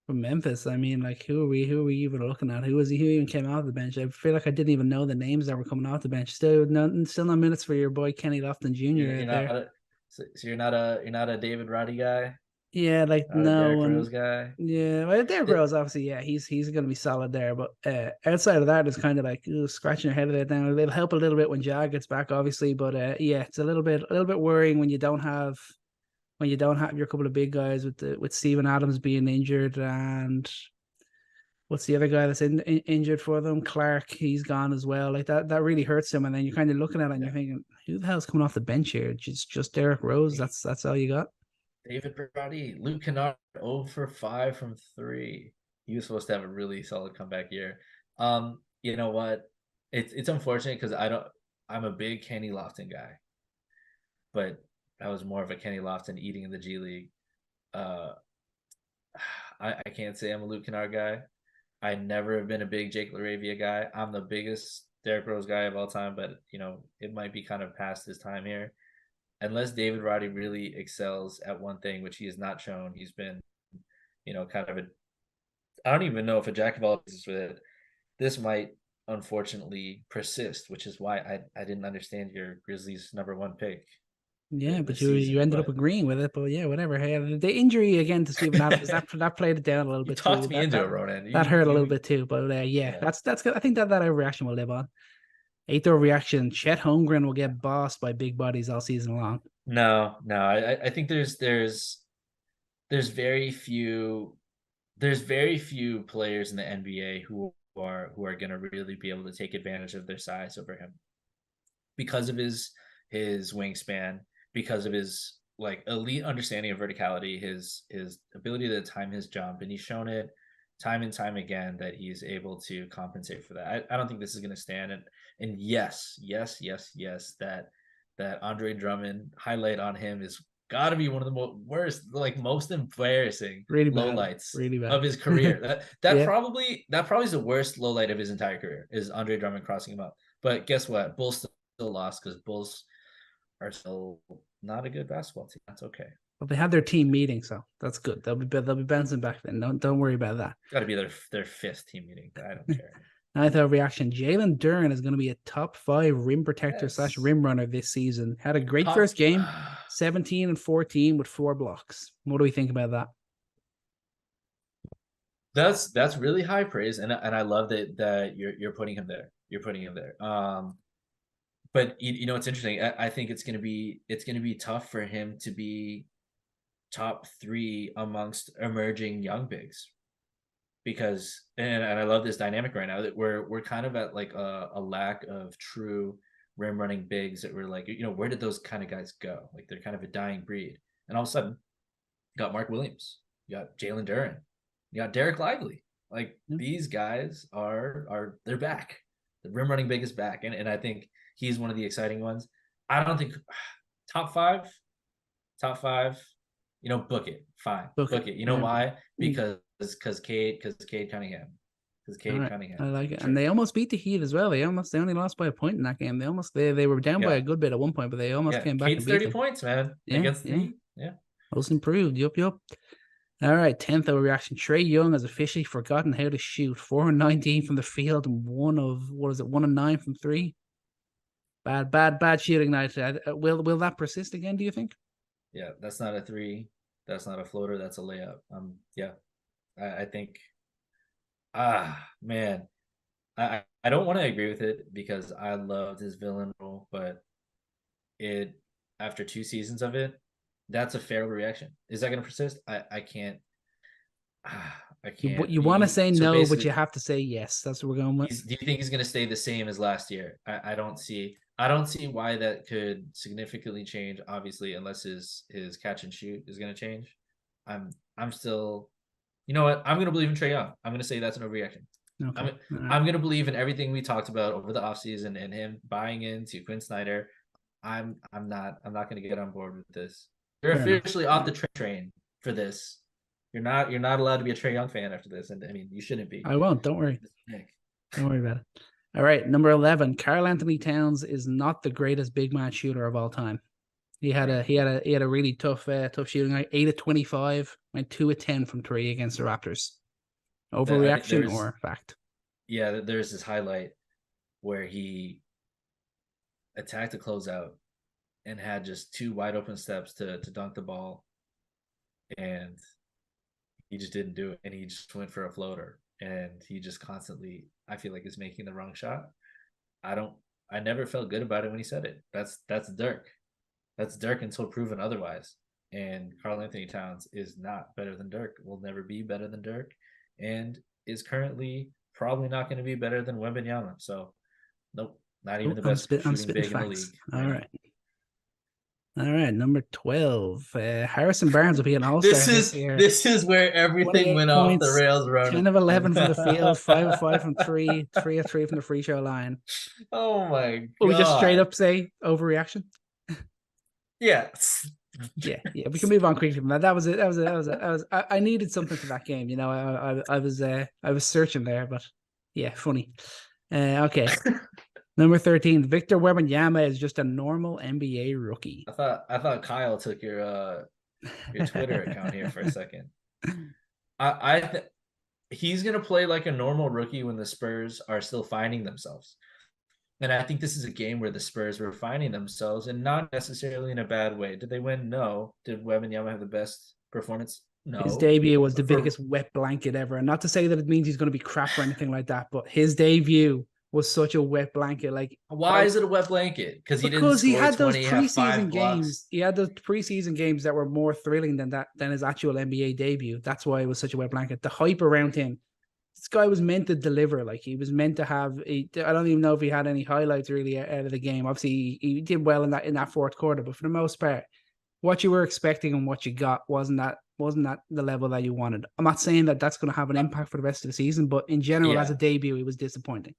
from Memphis. I mean, like, who are we even looking at? Who even came out of the bench? I feel like I didn't even know the names that were coming off the bench. Still no minutes for your boy Kenny Lofton Jr. You're there. not so you're not a David Roddy guy, Yeah, like not a no Derrick one. Rose guy. Yeah, well, Derrick Rose obviously, yeah, he's going to be solid there. But outside of that, it's kind of like scratching your head of it down. It'll help a little bit when Jag gets back, obviously. But yeah, it's a little bit worrying when you don't have your couple of big guys with Steven Adams being injured, and what's the other guy that's injured for them? Clark, he's gone as well. Like that really hurts them. And then you're kind of looking at it and you're thinking, who the hell's coming off the bench here? Just Derrick Rose. That's all you got. David Roddy, Luke Kennard 0 for 5 from 3. He was supposed to have a really solid comeback year. You know what? It's unfortunate because I'm a big Kenny Lofton guy, but I was more of a Kenny Lofton eating in the G League. I can't say I'm a Luke Kennard guy. I never have been a big Jake LaRavia guy. I'm the biggest Derrick Rose guy of all time, but it might be kind of past his time here. Unless David Roddy really excels at one thing, which he has not shown. He's been, kind of I don't even know if a jack of all trades with it. This might unfortunately persist, which is why I didn't understand your Grizzlies #1 pick. Yeah, but you ended up agreeing with it. But yeah, whatever. Hey, the injury again to Steven Adams that played it down a little bit. Talked me into it, Ronan. That hurt a little bit too. But yeah, that's good. I think that overreaction will live on. 8th overreaction. Chet Holmgren will get bossed by big bodies all season long. No. I think there's very few players in the NBA who are going to really be able to take advantage of their size over him because of his wingspan, because of his like elite understanding of verticality, his ability to time his jump, and he's shown it time and time again that he's able to compensate for that. I don't think this is going to stand. And yes, that Andre Drummond highlight on him is got to be one of the most embarrassing lowlights of his career. That probably is the worst lowlight of his entire career is Andre Drummond crossing him up. But guess what? Bulls still lost because Bulls are still not a good basketball team. That's okay. Well, they had their team meeting, so that's good. They'll be bouncing back then. Don't worry about that. Got to be their 5th team meeting. I don't care. 9th overreaction. Jalen Duren is going to be a top 5 rim protector / rim runner this season. Had a great first game, 17 and 14 with 4 blocks. What do we think about that? That's really high praise, and I love that you're putting him there. But it's interesting. I think it's gonna be tough for him to be top 3 amongst emerging young bigs. Because and I love this dynamic right now that we're kind of at like a lack of true rim running bigs that we're like, where did those kind of guys go? Like they're kind of a dying breed. And all of a sudden, you got Mark Williams, you got Jalen Duren, you got Derek Lively. Like these guys they're back. The rim running big is back, and I think he's one of the exciting ones. I don't think top five. Book it, fine, book it. You know why? Because Cade Cunningham. Cunningham. I like it. And they almost beat the Heat as well. They only lost by a point in that game. They were down by a good bit at one point, but they almost came back. Cade's 30 points, man. Against the Heat. Yeah. Most improved. Yup. All right, 10th overreaction. Trae Young has officially forgotten how to shoot. 4-19 from the field and 1 of 9 from 3. Bad shooting night. Will that persist again, do you think? Yeah, that's not a 3. That's not a floater. That's a layup. I think, man, I don't want to agree with it because I loved his villain role, but after 2 seasons of it, that's a fair reaction. Is that going to persist? I can't. I can't. You want to say no, but you have to say yes. That's what we're going with. Do you think he's going to stay the same as last year? I don't see why that could significantly change. Obviously, unless his catch and shoot is going to change. I'm still. You know what? I'm going to believe in Trae Young. I'm going to say that's an overreaction. Okay. I'm going to believe in everything we talked about over the offseason and him buying into Quinn Snyder. I'm not going to get on board with this. You're officially off the train for this. You're not allowed to be a Trae Young fan after this, and I mean you shouldn't be. I won't. Don't worry. Don't worry about it. All right, number 11. Karl Anthony Towns is not the greatest big man shooter of all time. He had a really tough shooting night. 8 of 25, went 2 of 10 from 3 against the Raptors. Overreaction or fact? Yeah, there's this highlight where he attacked the closeout and had just 2 wide open steps to dunk the ball, and he just didn't do it, and he just went for a floater, and he just constantly, I feel like, is making the wrong shot. I never felt good about it when he said it. That's Dirk. That's Dirk until proven otherwise. And Karl-Anthony Towns is not better than Dirk, will never be better than Dirk, and is currently probably not going to be better than Wembanyama. So, nope, not even the best shooting big in the league. All right. All right, number 12. Harrison Barnes will be an all-star this year. This is where everything went off the rails, Ronan. 10 of 11 from the field, 5 of 5 from 3, 3 of 3 from the free throw line. Oh my god. Will we just straight up say overreaction? Yeah. Yeah. We can move on quickly from that. That was it. I needed something for that game. You know, I was searching there, but yeah, funny. Okay. Number 13, Victor Wembanyama is just a normal NBA rookie. I thought Kyle took your Twitter account here for a second. He's gonna play like a normal rookie when the Spurs are still finding themselves. And I think this is a game where the Spurs were finding themselves, and not necessarily in a bad way. Did they win? No. Did Wembanyama have the best performance? No. His debut was the biggest wet blanket ever. And not to say that it means he's going to be crap or anything like that, but his debut was such a wet blanket. Like, why is it a wet blanket? Because he had those preseason games. He had those preseason games that were more thrilling than his actual NBA debut. That's why it was such a wet blanket. The hype around him. This guy was meant to deliver. Like, he was meant to have. I don't even know if he had any highlights really out of the game. Obviously, he did well in that fourth quarter, but for the most part, what you were expecting and what you got wasn't that the level that you wanted. I'm not saying that that's going to have an impact for the rest of the season, but in general, as a debut, it was disappointing.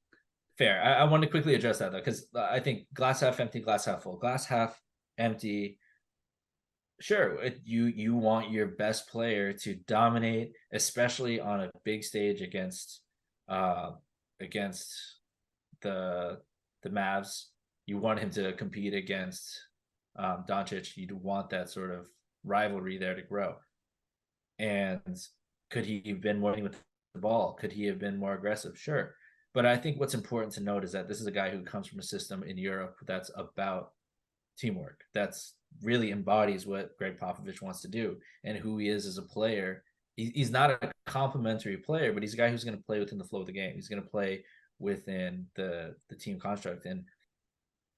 Fair. I want to quickly address that though, because I think glass half empty, glass half full. Glass half empty. Sure, you want your best player to dominate, especially on a big stage against the Mavs. You want him to compete against Doncic. You'd want that sort of rivalry there to grow. And could he have been more with the ball? Could he have been more aggressive? Sure. But I think what's important to note is that this is a guy who comes from a system in Europe that's about teamwork. That's really embodies what Greg Popovich wants to do and who he is as a player. He's not a complimentary player, but he's a guy who's going to play within the flow of the game. He's going to play within the team construct. And,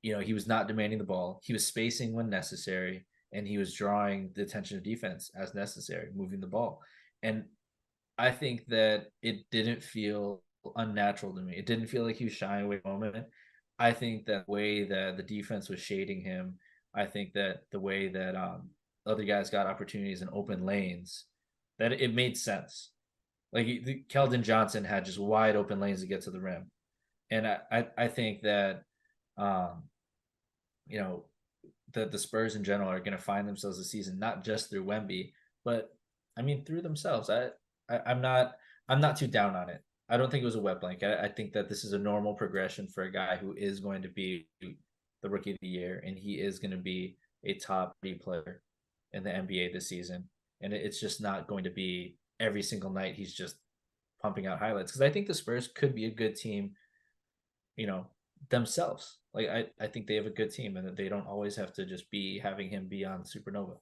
you know, he was not demanding the ball. He was spacing when necessary, and he was drawing the attention of defense as necessary, moving the ball. And I think that it didn't feel unnatural to me. It didn't feel like he was shying away from the moment. I think that way that the defense was shading him, I think that the way that other guys got opportunities in open lanes, that it made sense. Like Keldon Johnson had just wide open lanes to get to the rim. And I think that, you know, the Spurs in general are going to find themselves this season, not just through Wemby, but I mean, through themselves. I'm not too down on it. I don't think it was a wet blanket. I think that this is a normal progression for a guy who is going to be the rookie of the year, and he is going to be a top 3 player in the NBA this season. And it's just not going to be every single night he's just pumping out highlights, because I think the Spurs could be a good team, you know, themselves. Like I think they have a good team, and that they don't always have to just be having him be on Supernova.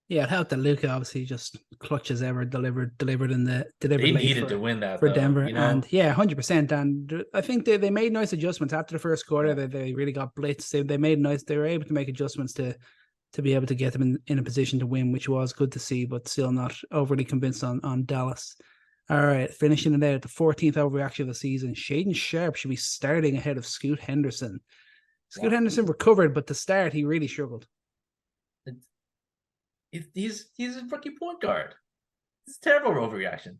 Yeah, it helped that Luka obviously just clutch as ever delivered in the They needed to win that for though, Denver, you know? and yeah, 100%. And I think they made nice adjustments after the first quarter. Yeah. They really got blitzed. They made nice. They were able to make adjustments to be able to get them in a position to win, which was good to see, but still not overly convinced on Dallas. All right, finishing it out, the 14th overreaction of the season. Shaedon Sharpe should be starting ahead of Scoot Henderson. Scoot Henderson recovered, but to start, he really struggled. He's a rookie point guard. It's a terrible overreaction.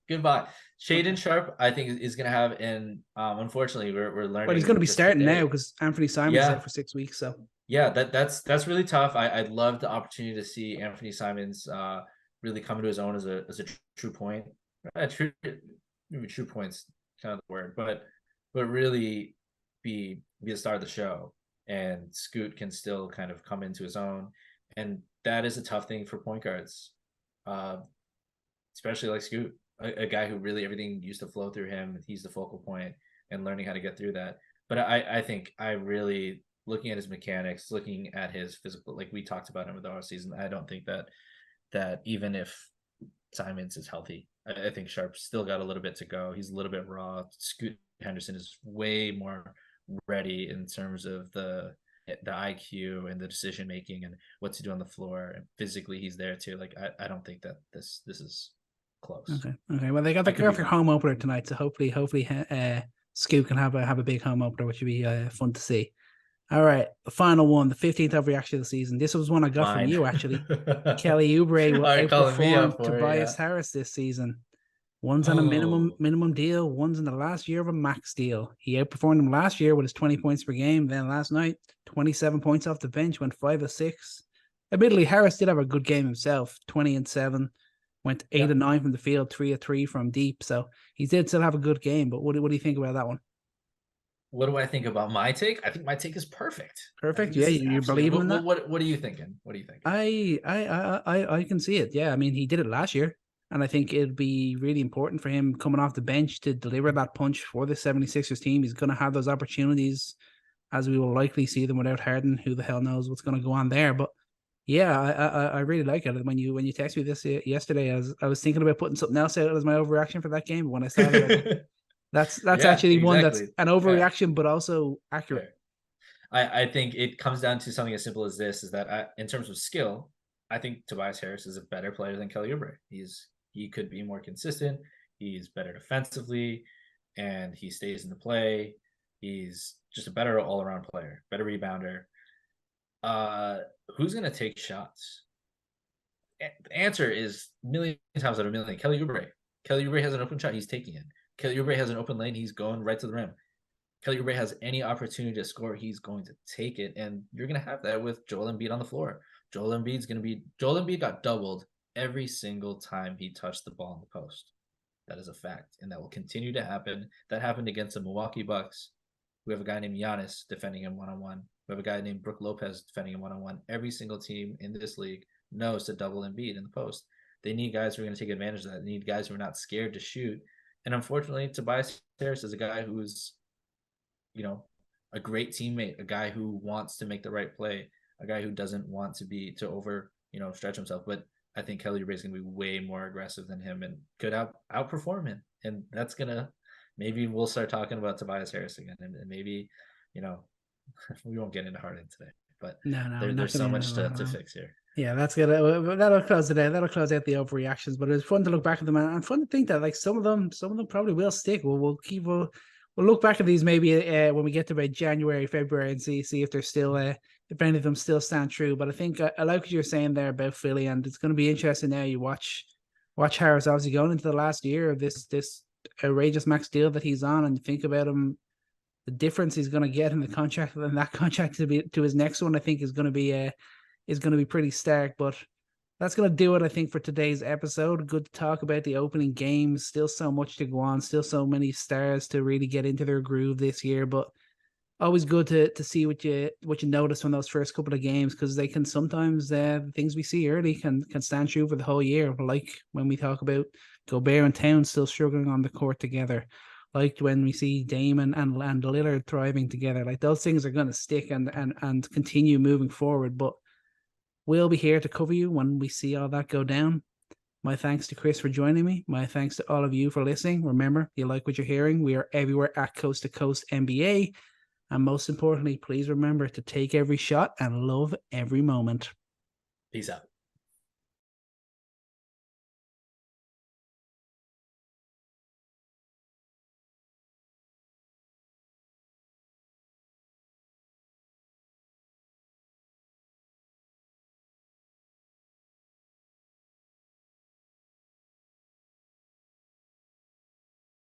Goodbye. Shaedon Sharpe, I think, is going to have an unfortunately we're learning. But he's going to be starting now because Anthony Simon's out for 6 weeks. So yeah, that's really tough. I'd love the opportunity to see Anthony Simons really come into his own as a true point. True point's kind of the word, but really be the star of the show. and Scoot can still kind of come into his own. And that is a tough thing for point guards, especially like Scoot, a guy who really everything used to flow through him. He's the focal point, and learning how to get through that. But I think I really, looking at his mechanics, looking at his physical, like we talked about him with the offseason, I don't think that even if Simons is healthy, I think Sharp's still got a little bit to go. He's a little bit raw. Scoot Henderson is way more ready in terms of the IQ and the decision making and what to do on the floor, and physically he's there too. Like I don't think that this is close. Okay. Well, they got their home opener tonight, so hopefully Scoot can have a big home opener, which would be fun to see. All right, the final one, the 15th overreaction of the season. This was one I got from you, actually. Kelly Oubre will outperform Tobias Harris this season. One's on a minimum deal. One's in the last year of a max deal. He outperformed him last year with his 20 points per game. Then last night, 27 points off the bench, went 5 of 6. Admittedly, Harris did have a good game himself, 20 and 7. Went 8 and 9 from the field, 3 of 3 from deep. So he did still have a good game. But what do you think about that one? What do I think about my take? I think my take is perfect. Perfect. Yeah, you believe in that? What are you thinking? What do you think? I can see it. Yeah, I mean, he did it last year, and I think it'd be really important for him coming off the bench to deliver that punch for the 76ers team. He's going to have those opportunities, as we will likely see them without Harden. Who the hell knows what's going to go on there? But yeah, I really like it. When you texted me this yesterday, I was thinking about putting something else out as my overreaction for that game. But when I saw it, that's actually one that's an overreaction, but also accurate. I think it comes down to something as simple as this: is that in terms of skill, I think Tobias Harris is a better player than Kelly Oubre. He could be more consistent. He's better defensively, and he stays in the play. He's just a better all-around player, better rebounder. Who's going to take shots? The answer is million times out of a million. Kelly Oubre. Kelly Oubre has an open shot. He's taking it. Kelly Oubre has an open lane. He's going right to the rim. Kelly Oubre has any opportunity to score, he's going to take it. And you're going to have that with Joel Embiid on the floor. Joel Embiid got doubled every single time he touched the ball in the post. That is a fact. And that will continue to happen. That happened against the Milwaukee Bucks. We have a guy named Giannis defending him one-on-one. We have a guy named Brook Lopez defending him one-on-one. Every single team in this league knows to double Embiid in the post. They need guys who are going to take advantage of that. They need guys who are not scared to shoot. And unfortunately, Tobias Harris is a guy who's, a great teammate, a guy who wants to make the right play, a guy who doesn't want to over, stretch himself. But I think Kelly Oubre is going to be way more aggressive than him and could outperform him. And that's going to, maybe we'll start talking about Tobias Harris again. And maybe, we won't get into Harden today. But there's so much to fix here. Yeah, that's good. That'll close it out. That'll close out the overreactions. But it's fun to look back at them and fun to think that some of them probably will stick. We'll look back at these maybe when we get to about January, February, and see if they're still if any of them still stand true. But I think I like what you're saying there about Philly, and it's going to be interesting now. You watch Harris obviously going into the last year of this outrageous max deal that he's on, and you think about him. The difference he's going to get in the contract and that contract to his next one, I think, is going to be pretty stark. But that's going to do it, I think, for today's episode. Good to talk about the opening games. Still so much to go on. Still so many stars to really get into their groove this year. But always good to see what you notice from those first couple of games, because they can sometimes the things we see early can stand true for the whole year. Like when we talk about Gobert and Towns still struggling on the court together. Like when we see Damon and Lillard thriving together, like those things are going to stick and continue moving forward. But we'll be here to cover you when we see all that go down. My thanks to Chris for joining me. My thanks to all of you for listening. Remember, if you like what you're hearing, we are everywhere at Coast to Coast NBA. And most importantly, please remember to take every shot and love every moment. Peace out.